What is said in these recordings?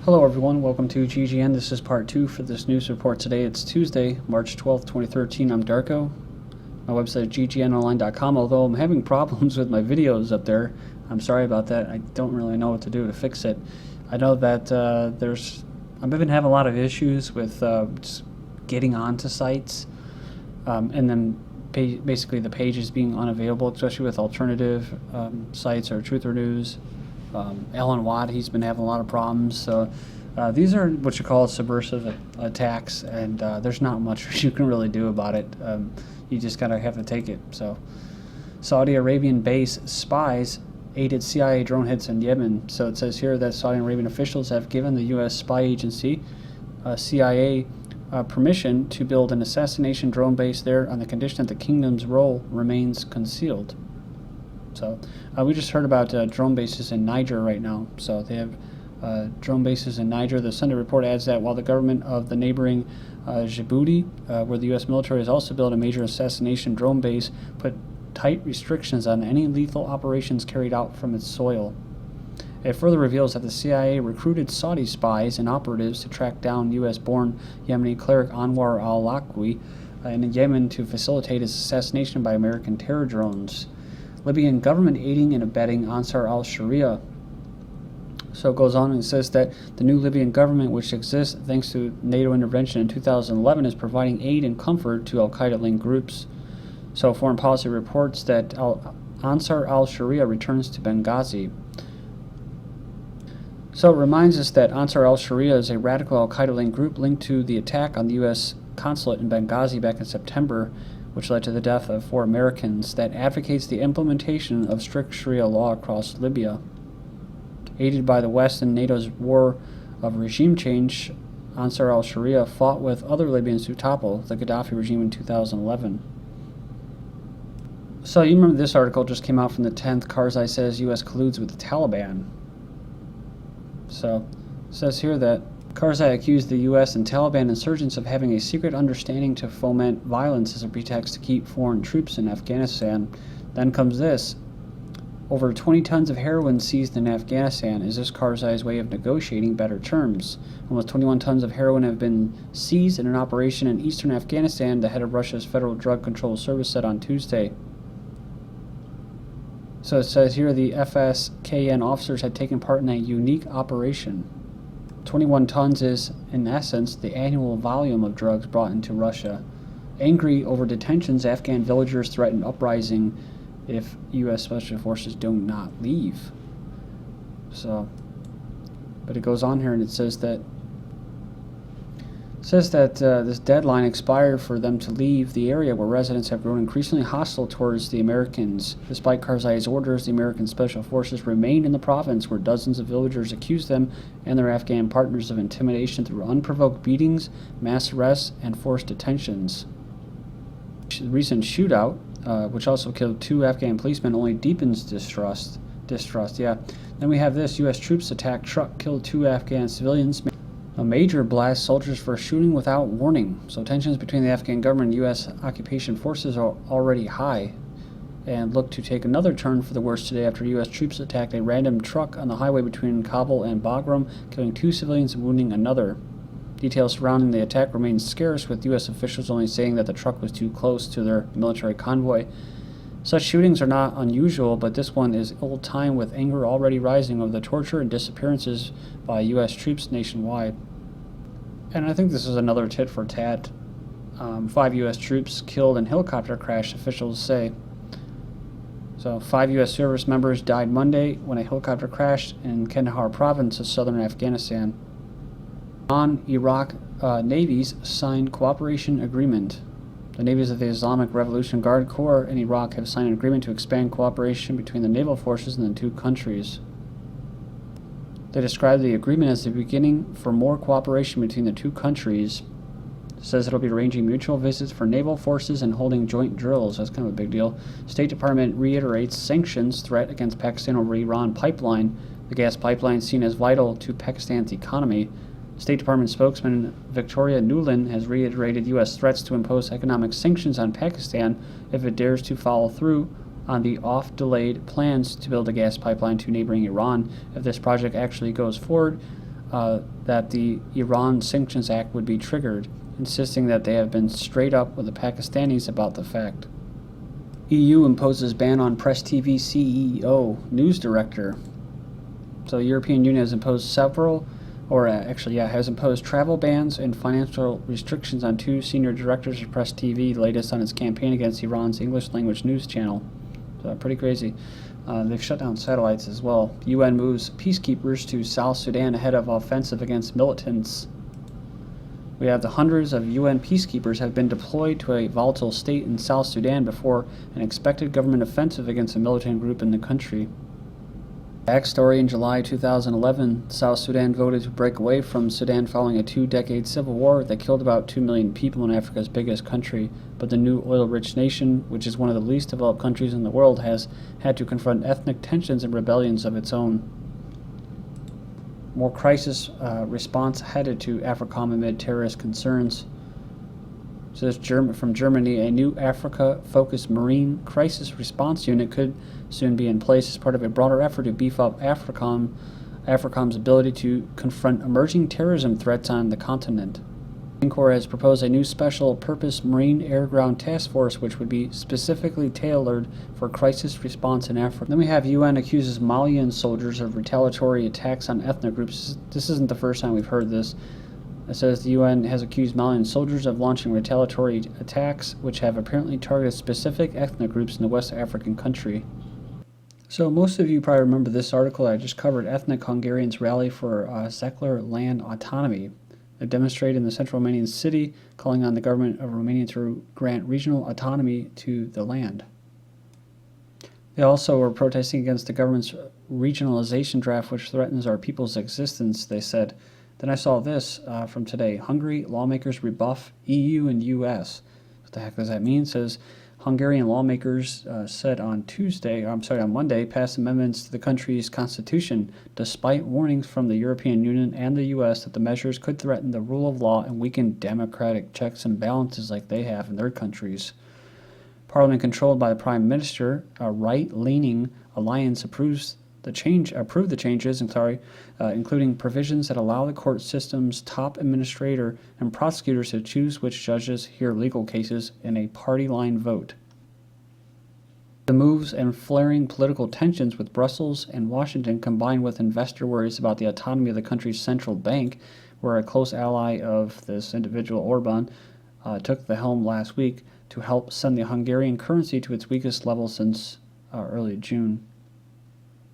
Hello everyone, welcome to GGN. This is part 2 for this news report today. It's Tuesday, March 12th, 2013. I'm Darko. My website is ggnonline.com. Although I'm having problems with my videos up there, I'm sorry about that. I don't really know what to do to fix it. I know that I've been having a lot of issues with just getting onto sites, and then basically the pages being unavailable, especially with alternative sites or Truth or News. Alan Watt, he's been having a lot of problems. So these are what you call subversive attacks, and there's not much you can really do about it. You just gotta have to take it. So Saudi Arabian base spies aided CIA drone hits in Yemen. So it says here that Saudi Arabian officials have given the U.S. spy agency, CIA, permission to build an assassination drone base there on the condition that the kingdom's role remains concealed. So we just heard about drone bases in Niger right now. So they have drone bases in Niger. The Sunday report adds that while the government of the neighboring Djibouti, where the U.S. military has also built a major assassination drone base, put tight restrictions on any lethal operations carried out from its soil. It further reveals that the CIA recruited Saudi spies and operatives to track down U.S.-born Yemeni cleric Anwar al-Awlaki in Yemen to facilitate his assassination by American terror drones. Libyan government aiding and abetting Ansar al-Sharia. So it goes on and says that the new Libyan government, which exists thanks to NATO intervention in 2011, is providing aid and comfort to al-Qaeda-linked groups. So Foreign Policy reports that Ansar al-Sharia returns to Benghazi. So it reminds us that Ansar al-Sharia is a radical al-Qaeda-linked group linked to the attack on the U.S. consulate in Benghazi back in September, which led to the death of 4 Americans, that advocates the implementation of strict Sharia law across Libya. Aided by the West in NATO's war of regime change, Ansar al-Sharia fought with other Libyans to topple the Gaddafi regime in 2011. So you remember this article just came out from the 10th. Karzai says U.S. colludes with the Taliban. So it says here that Karzai accused the U.S. and Taliban insurgents of having a secret understanding to foment violence as a pretext to keep foreign troops in Afghanistan. Then comes this. Over 20 tons of heroin seized in Afghanistan. Is this Karzai's way of negotiating better terms? Almost 21 tons of heroin have been seized in an operation in eastern Afghanistan, the head of Russia's Federal Drug Control Service said on Tuesday. So it says here the FSKN officers had taken part in a unique operation. 21 tons is, in essence, the annual volume of drugs brought into Russia. Angry over detentions, Afghan villagers threatened uprising if U.S. Special Forces do not leave. So, but it goes on here and it says that this deadline expired for them to leave the area where residents have grown increasingly hostile towards the Americans. Despite Karzai's orders, the American Special Forces remained in the province where dozens of villagers accused them and their Afghan partners of intimidation through unprovoked beatings, mass arrests, and forced detentions. The recent shootout, which also killed 2 Afghan policemen, only deepens distrust. Yeah. Then we have this. U.S. troops attack truck, killed 2 Afghan civilians. A major blast soldiers for shooting without warning. So tensions between the Afghan government and U.S. occupation forces are already high and look to take another turn for the worse today after U.S. troops attacked a random truck on the highway between Kabul and Bagram, killing 2 civilians and wounding another. Details surrounding the attack remain scarce, with U.S. officials only saying that the truck was too close to their military convoy. Such shootings are not unusual, but this one is old-time, with anger already rising over the torture and disappearances by U.S. troops nationwide. And I think this is another tit for tat. 5 U.S. troops killed in helicopter crash, officials say. So 5 U.S. service members died Monday when a helicopter crashed in Kandahar province of southern Afghanistan. Iraq navies signed cooperation agreement. The navies of the Islamic Revolution Guard Corps in Iraq have signed an agreement to expand cooperation between the naval forces in the 2 countries. They describe the agreement as the beginning for more cooperation between the 2 countries. It says it'll be arranging mutual visits for naval forces and holding joint drills. That's kind of a big deal. State Department reiterates sanctions threat against Pakistan over Iran pipeline. The gas pipeline seen as vital to Pakistan's economy. State Department spokesman Victoria Nuland has reiterated U.S. threats to impose economic sanctions on Pakistan if it dares to follow through on the oft-delayed plans to build a gas pipeline to neighboring Iran. If this project actually goes forward, that the Iran Sanctions Act would be triggered, insisting that they have been straight up with the Pakistanis about the fact. EU imposes ban on Press TV CEO, news director. So the European Union has imposed has imposed travel bans and financial restrictions on 2 senior directors of Press TV, the latest on its campaign against Iran's English-language news channel. So pretty crazy. They've shut down satellites as well. UN moves peacekeepers to South Sudan ahead of offensive against militants. We have the hundreds of UN peacekeepers have been deployed to a volatile state in South Sudan before an expected government offensive against a militant group in the country. Backstory: in July 2011, South Sudan voted to break away from Sudan following a 2-decade civil war that killed about 2 million people in Africa's biggest country. But the new oil-rich nation, which is one of the least developed countries in the world, has had to confront ethnic tensions and rebellions of its own. More crisis response headed to AFRICOM amid terrorist concerns. So this from Germany, a new Africa-focused Marine Crisis Response Unit could soon be in place as part of a broader effort to beef up AFRICOM's ability to confront emerging terrorism threats on the continent. The Marine Corps has proposed a new special-purpose Marine Air-Ground Task Force which would be specifically tailored for crisis response in Africa. Then we have UN accuses Malian soldiers of retaliatory attacks on ethnic groups. This isn't the first time we've heard this. It says the UN has accused Malian soldiers of launching retaliatory attacks which have apparently targeted specific ethnic groups in the West African country. So most of you probably remember this article I just covered. Ethnic Hungarians rally for secular land autonomy. They demonstrated in the central Romanian city, calling on the government of Romania to grant regional autonomy to the land. They also were protesting against the government's regionalization draft, which threatens our people's existence, they said. Then I saw this from today. Hungary lawmakers rebuff EU and US. What the heck does that mean? It says Hungarian lawmakers said on Monday, passed amendments to the country's constitution, despite warnings from the European Union and the US that the measures could threaten the rule of law and weaken democratic checks and balances like they have in their countries. Parliament, controlled by the Prime Minister, a right-leaning alliance, approved the changes, including provisions that allow the court system's top administrator and prosecutors to choose which judges hear legal cases in a party-line vote. The moves and flaring political tensions with Brussels and Washington, combined with investor worries about the autonomy of the country's central bank, where a close ally of this individual, Orban, took the helm last week to help send the Hungarian currency to its weakest level since early June.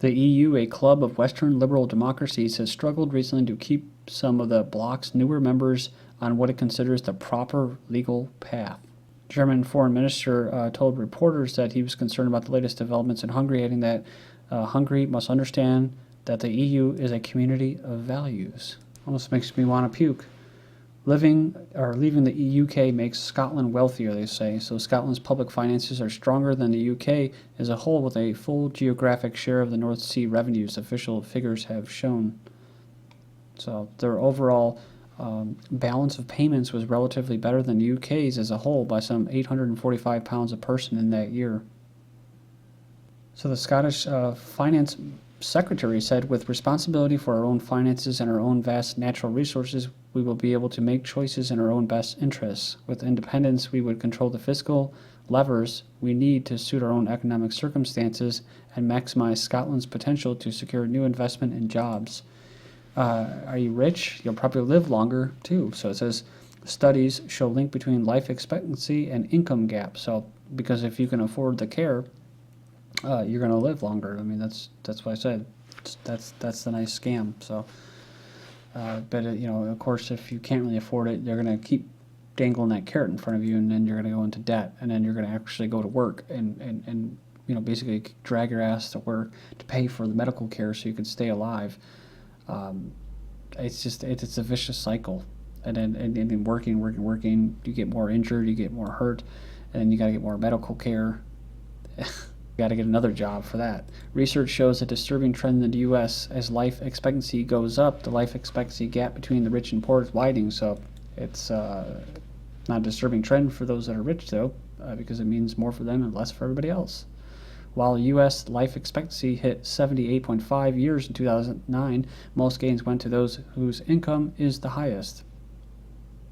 The EU, a club of Western liberal democracies, has struggled recently to keep some of the bloc's newer members on what it considers the proper legal path. German foreign minister told reporters that he was concerned about the latest developments in Hungary, adding that Hungary must understand that the EU is a community of values. Almost makes me want to puke. Leaving the UK makes Scotland wealthier, they say. So Scotland's public finances are stronger than the UK as a whole, with a full geographic share of the North Sea revenues, official figures have shown. So their overall balance of payments was relatively better than the UK's as a whole by some £845 a person in that year. So the Scottish Finance Secretary said, with responsibility for our own finances and our own vast natural resources, we will be able to make choices in our own best interests. With independence, we would control the fiscal levers we need to suit our own economic circumstances and maximize Scotland's potential to secure new investment and jobs. Are you rich? You'll probably live longer, too. So it says, studies show link between life expectancy and income gap. So, because if you can afford the care, you're going to live longer. I mean, that's what I said. That's the nice scam. So, but of course, if you can't really afford it, they're going to keep dangling that carrot in front of you, and then you're going to go into debt, and then you're going to actually go to work and basically drag your ass to work to pay for the medical care so you can stay alive. It's a vicious cycle, and then working, you get more injured, you get more hurt, and you got to get more medical care. Got to get another job for that. Research shows a disturbing trend in the U.S. as life expectancy goes up. The life expectancy gap between the rich and poor is widening. So it's not a disturbing trend for those that are rich, though, because it means more for them and less for everybody else. While U.S. life expectancy hit 78.5 years in 2009, most gains went to those whose income is the highest.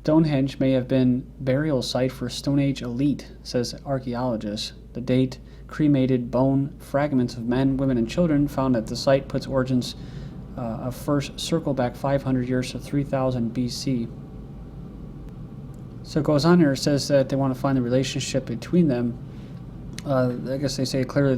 Stonehenge may have been burial site for Stone Age elite, says archaeologists. The date cremated bone fragments of men, women, and children found at the site puts origins of first circle back 500 years to 3000 BC. So it goes on here, it says that they want to find the relationship between them. I guess they say clearly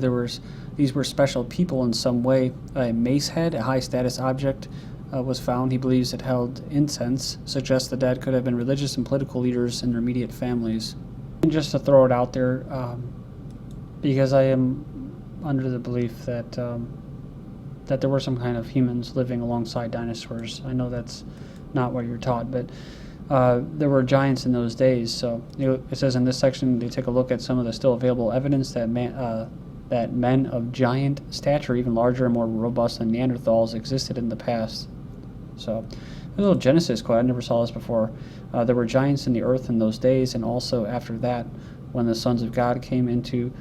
these were special people in some way. A mace head, a high status object, was found. He believes it held incense, suggests the dead could have been religious and political leaders in their immediate families. And just to throw it out there, because I am under the belief that that there were some kind of humans living alongside dinosaurs. I know that's not what you're taught, but there were giants in those days. So it says in this section they take a look at some of the still available evidence that men of giant stature, even larger and more robust than Neanderthals, existed in the past. So a little Genesis quote, I never saw this before. There were giants in the earth in those days, and also after that, when the sons of God came into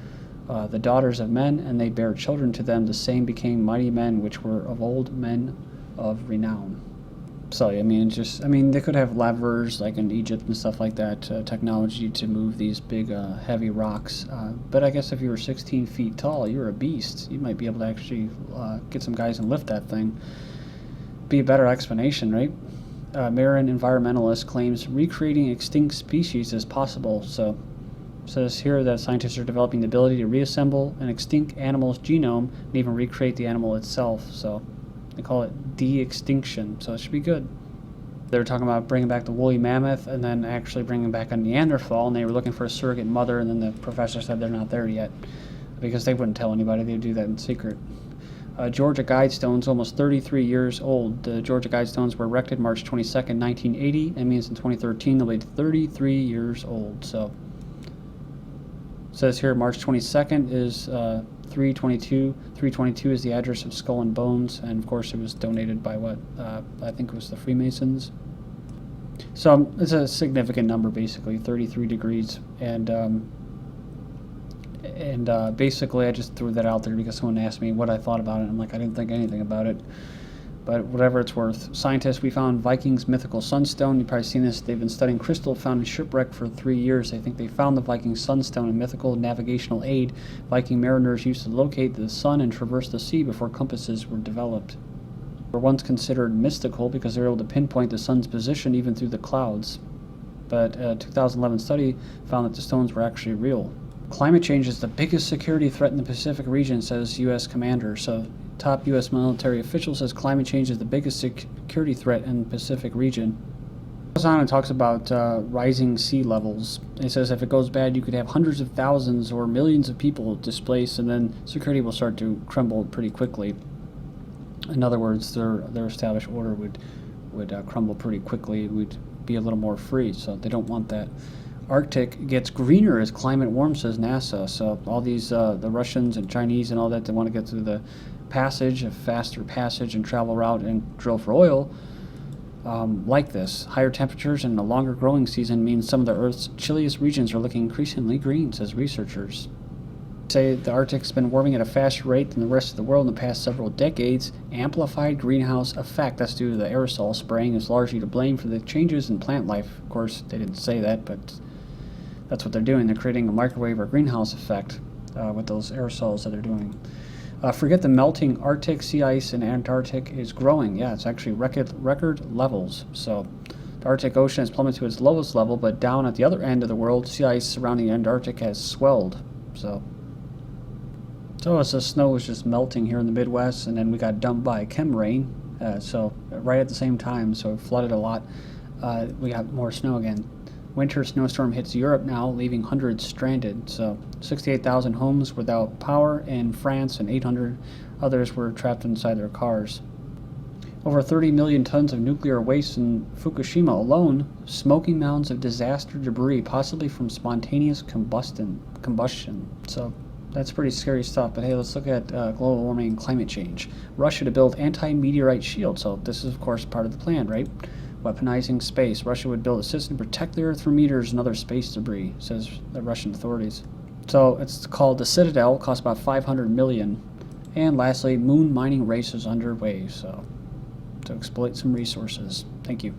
the daughters of men, and they bare children to them, the same became mighty men, which were of old men of renown. So I mean, they could have levers like in Egypt and stuff like that, technology to move these big, heavy rocks. But I guess if you were 16 feet tall, you were a beast. You might be able to actually get some guys and lift that thing. Be a better explanation, right? Marin environmentalist claims recreating extinct species is possible. So it says here that scientists are developing the ability to reassemble an extinct animal's genome and even recreate the animal itself. So they call it de-extinction, so it should be good. They were talking about bringing back the woolly mammoth and then actually bringing back a Neanderthal, and they were looking for a surrogate mother, and then the professor said they're not there yet because they wouldn't tell anybody. They'd do that in secret. Georgia Guidestones, almost 33 years old. The Georgia Guidestones were erected March 22nd, 1980. That means in 2013 they'll be 33 years old. So it says here March 22nd is 322. 322 is the address of Skull and Bones, and of course it was donated by what? I think it was the Freemasons. So it's a significant number, basically 33 degrees, and basically I just threw that out there because someone asked me what I thought about it. I'm like, I didn't think anything about it, but whatever it's worth. Scientists, we found Vikings' mythical sunstone. You've probably seen this. They've been studying crystal found in shipwreck for 3 years. They think they found the Viking sunstone, a mythical navigational aid Viking mariners used to locate the sun and traverse the sea before compasses were developed. They were once considered mystical because they were able to pinpoint the sun's position even through the clouds. But a 2011 study found that the stones were actually real. Climate change is the biggest security threat in the Pacific region, says U.S. commander. So top U.S. military official says climate change is the biggest security threat in the Pacific region. It goes on and talks about rising sea levels. It says if it goes bad, you could have hundreds of thousands or millions of people displaced, and then security will start to crumble pretty quickly. In other words, their established order would crumble pretty quickly. We'd be a little more free, so they don't want that. Arctic gets greener as climate warms, says NASA. So all these, the Russians and Chinese and all that, they want to get through the passage, a faster passage and travel route and drill for oil. Like this, higher temperatures and a longer growing season means some of the Earth's chilliest regions are looking increasingly green, says researchers. Say the Arctic's been warming at a faster rate than the rest of the world in the past several decades. Amplified greenhouse effect, that's due to the aerosol spraying, is largely to blame for the changes in plant life. Of course, they didn't say that, but that's what they're doing. They're creating a microwave or greenhouse effect with those aerosols that they're doing. Forget the melting Arctic. Sea ice in Antarctic is growing. Yeah, it's actually record levels. So the Arctic Ocean has plummeted to its lowest level, but down at the other end of the world, sea ice surrounding the Antarctic has swelled. So as the snow was just melting here in the Midwest, and then we got dumped by chem rain, so right at the same time, so it flooded a lot. We got more snow again. Winter snowstorm hits Europe now, leaving hundreds stranded. So 68,000 homes without power in France, and 800 others were trapped inside their cars. Over 30 million tons of nuclear waste in Fukushima alone, smoking mounds of disaster debris, possibly from spontaneous combustion. So that's pretty scary stuff. But hey, let's look at global warming and climate change. Russia to build anti-meteorite shield. So this is, of course, part of the plan, right? Weaponizing space. Russia would build a system to protect the Earth from meteors and other space debris, says the Russian authorities. So it's called the Citadel, costs about 500 million. And lastly, moon mining race is underway, so to exploit some resources. Thank you.